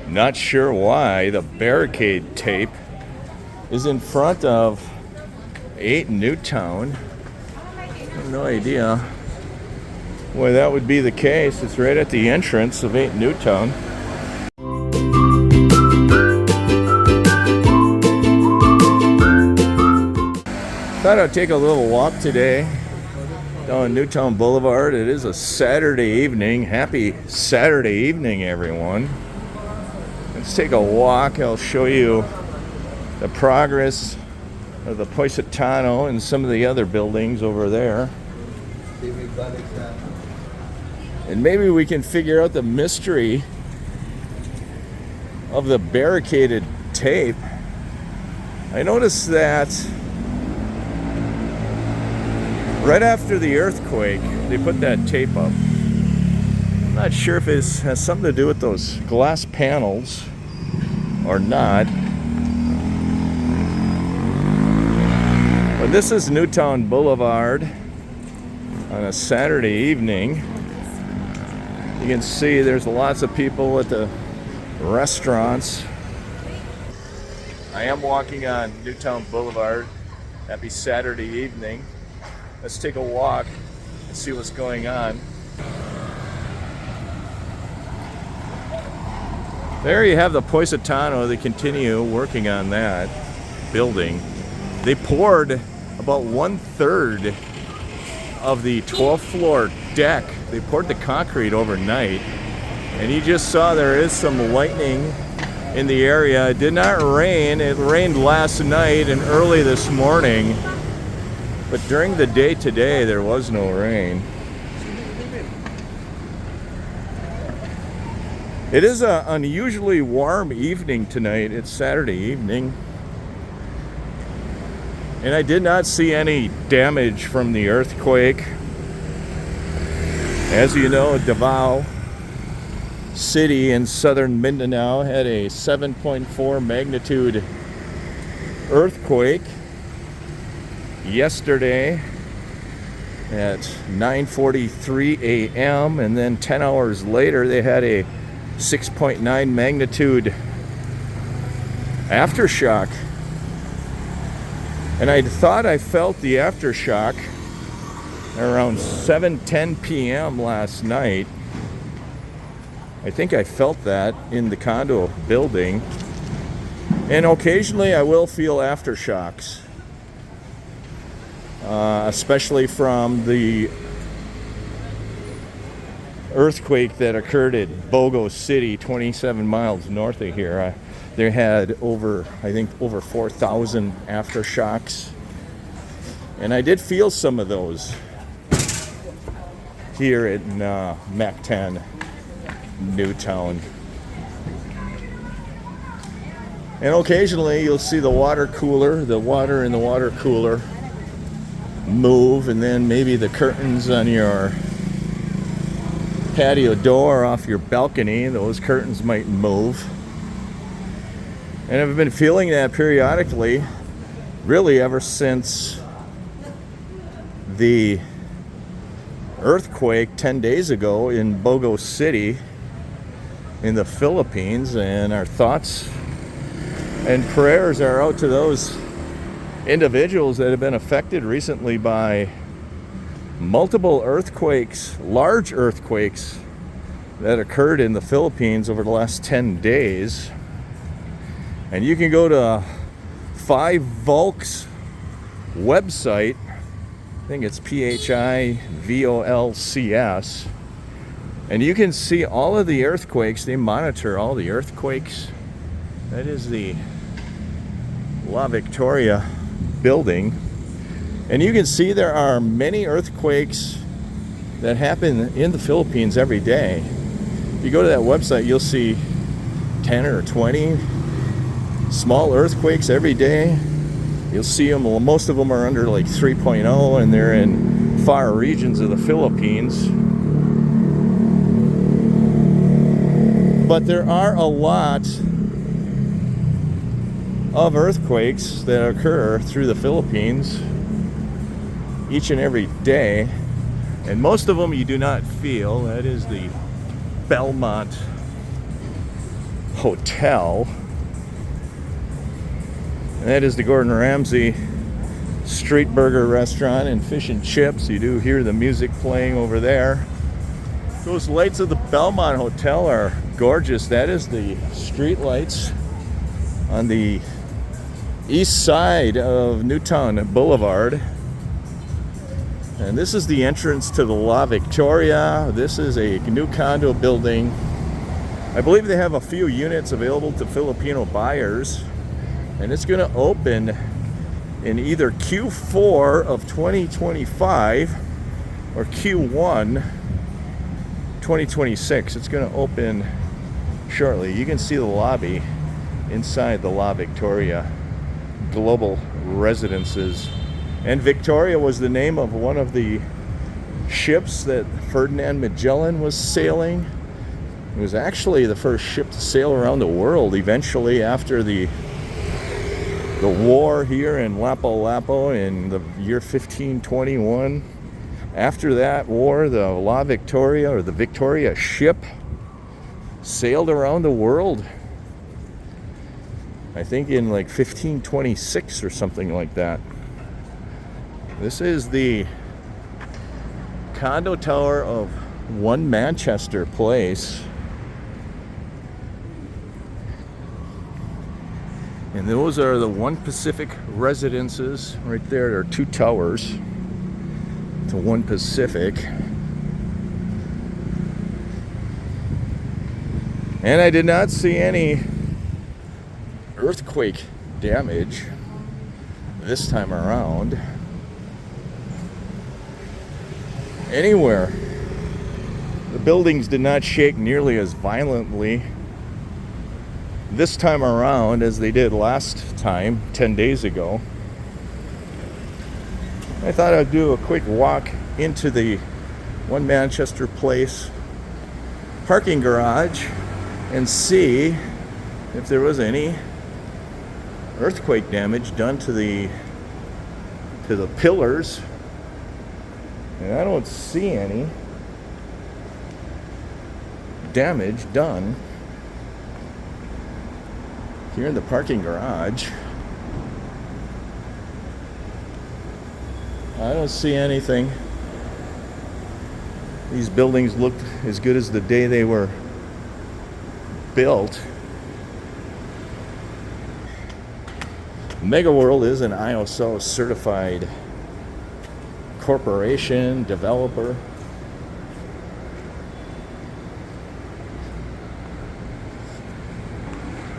Not sure why the barricade tape is in front of 8 Newtown. No idea why that would be the case. It's right at the entrance of 8 Newtown. Thought I'd take a little walk today down Newtown Boulevard. It is a Saturday evening. Happy Saturday evening, everyone. Let's take a walk. I'll show you the progress of the Positano and some of the other buildings over there. And maybe we can figure out the mystery of the barricaded tape. I noticed that right after the earthquake, they put that tape up. I'm not sure if it has something to do with those glass panels or not. But this is Newtown Boulevard on a Saturday evening. You can see there's lots of people at the restaurants. I am walking on Newtown Boulevard. Happy Saturday evening. Let's take a walk and see what's going on. There you have the Positano. They continue working on that building. They poured about 1/3 of the 12th floor deck. They poured the concrete overnight. And you just saw there is some lightning in the area. It did not rain. It rained last night and early this morning. But during the day today, there was no rain. It is an unusually warm evening tonight. It's Saturday evening. And I did not see any damage from the earthquake. As you know, Davao City in southern Mindanao had a 7.4 magnitude earthquake yesterday at 9:43 a.m. and then 10 hours later they had a 6.9 magnitude aftershock. And I thought I felt the aftershock around 7:10 p.m. last night. I think I felt that in the condo building. And occasionally I will feel aftershocks. Especially from the earthquake that occurred at Bogo City, 27 miles north of here. They had over 4,000 aftershocks. And I did feel some of those here in Mactan Newtown. And occasionally you'll see the water in the water cooler move, and then maybe the curtains on your patio door off your balcony, those curtains might move. And I've been feeling that periodically, really ever since the earthquake 10 days ago in Bogo City in the Philippines. And our thoughts and prayers are out to those individuals that have been affected recently by multiple earthquakes, large earthquakes that occurred in the Philippines over the last 10 days. And you can go to 5 Volks website. I think it's PHIVOLCS. And you can see all of the earthquakes. They monitor all the earthquakes. That is the La Victoria building. And you can see there are many earthquakes that happen in the Philippines every day. If you go to that website, you'll see 10 or 20 small earthquakes every day. You'll see them, well, most of them are under like 3.0, and they're in far regions of the Philippines. But there are a lot of earthquakes that occur through the Philippines each and every day, and most of them you do not feel. That is the Belmont Hotel. And that is the Gordon Ramsay Street Burger Restaurant and Fish and Chips. You do hear the music playing over there. Those lights of the Belmont Hotel are gorgeous. That is the street lights on the east side of Newtown Boulevard. And this is the entrance to the La Victoria. This is a new condo building. I believe they have a few units available to Filipino buyers. And it's going to open in either Q4 of 2025 or Q1 2026. It's going to open shortly. You can see the lobby inside the La Victoria Global Residences. And Victoria was the name of one of the ships that Ferdinand Magellan was sailing. It was actually the first ship to sail around the world eventually after the war here in Lapu-Lapu in the year 1521. After that war, the La Victoria, or the Victoria ship, sailed around the world. I think in like 1526 or something like that. This is the condo tower of One Manchester Place. And those are the One Pacific residences. Right there, there are two towers to One Pacific. And I did not see any earthquake damage this time around anywhere. The buildings did not shake nearly as violently this time around as they did last time, 10 days ago. I thought I'd do a quick walk into the One Manchester Place parking garage and see if there was any earthquake damage done to the pillars. And I don't see any damage done here in the parking garage. I don't see anything. These buildings look as good as the day they were built. Mega World is an ISO certified corporation, developer.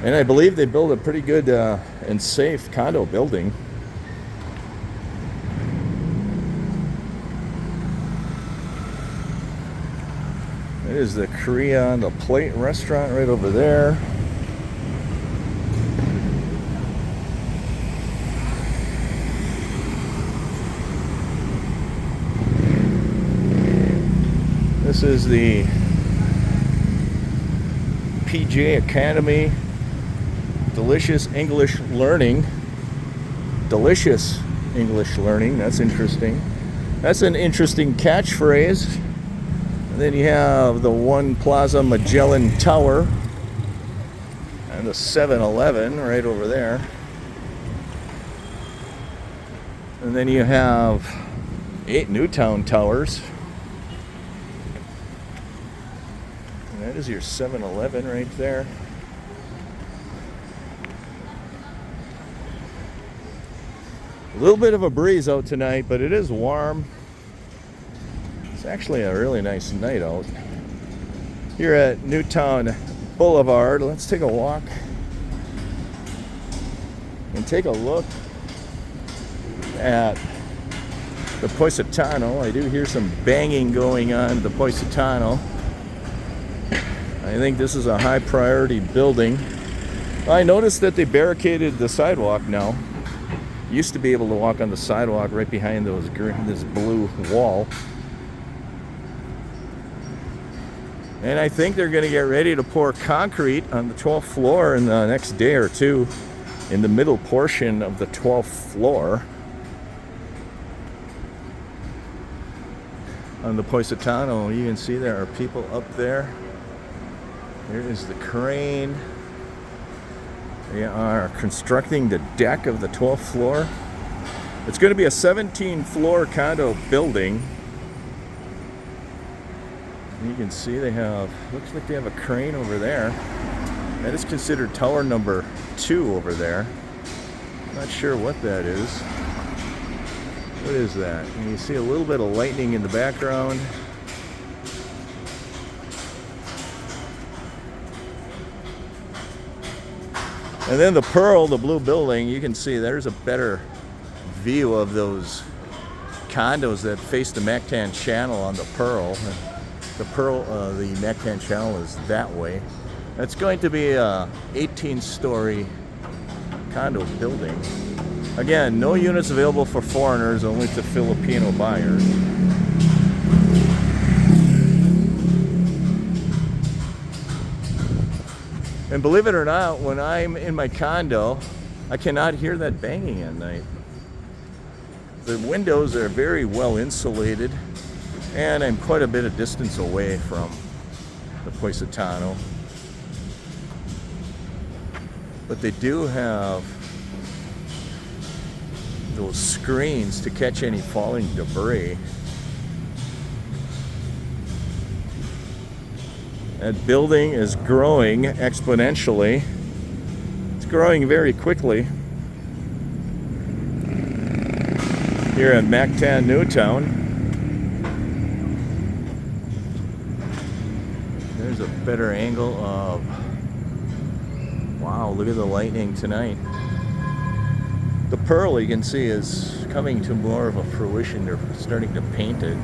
And I believe they build a pretty good and safe condo building. It is the Korea on the Plate restaurant right over there. This is the PJ Academy. Delicious English Learning. Delicious English Learning. That's interesting. That's an interesting catchphrase. And then you have the One Plaza Magellan Tower and the 7-Eleven right over there. And then you have 8 Newtown Towers. And that is your 7-Eleven right there. A little bit of a breeze out tonight, but it is warm. It's actually a really nice night out here at Newtown Boulevard. Let's take a walk and take a look at the Positano. I do hear some banging going on at the Positano. I think this is a high priority building. I noticed that they barricaded the sidewalk now. Used to be able to walk on the sidewalk right behind this blue wall. And I think they're going to get ready to pour concrete on the 12th floor in the next day or two, in the middle portion of the 12th floor on the Positano. You can see there are people up there. There is the crane. They are constructing the deck of the 12th floor. It's going to be a 17-floor condo building. You can see they have, looks like they have a crane over there. That is considered tower number 2 over there. Not sure what that is. What is that? And you see a little bit of lightning in the background. And then the Pearl, the blue building, you can see there's a better view of those condos that face the Mactan Channel on the Pearl. The Mactan Channel is that way. It's going to be a 18-story condo building. Again, no units available for foreigners, only to Filipino buyers. And believe it or not, when I'm in my condo, I cannot hear that banging at night. The windows are very well insulated, and I'm quite a bit of distance away from the Positano. But they do have those screens to catch any falling debris. That building is growing exponentially. It's growing very quickly. Here at Mactan Newtown. There's a better angle of, wow, look at the lightning tonight. The Pearl, you can see, is coming to more of a fruition. They're starting to paint it.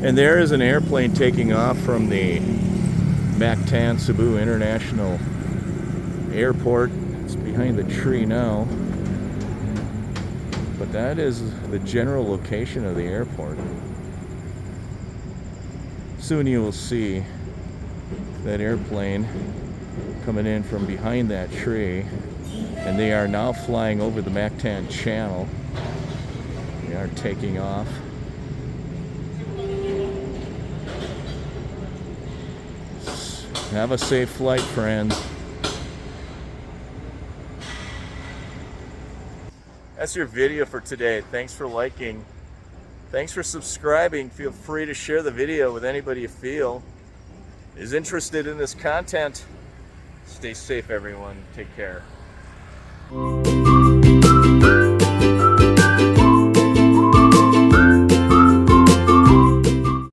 And there is an airplane taking off from the Mactan Cebu International Airport. It's behind the tree now. But that is the general location of the airport. Soon you will see that airplane coming in from behind that tree, and they are now flying over the Mactan Channel. They are taking off. Have a safe flight, friends. That's your video for today. Thanks for liking. Thanks for subscribing. Feel free to share the video with anybody you feel is interested in this content. Stay safe, everyone. Take care.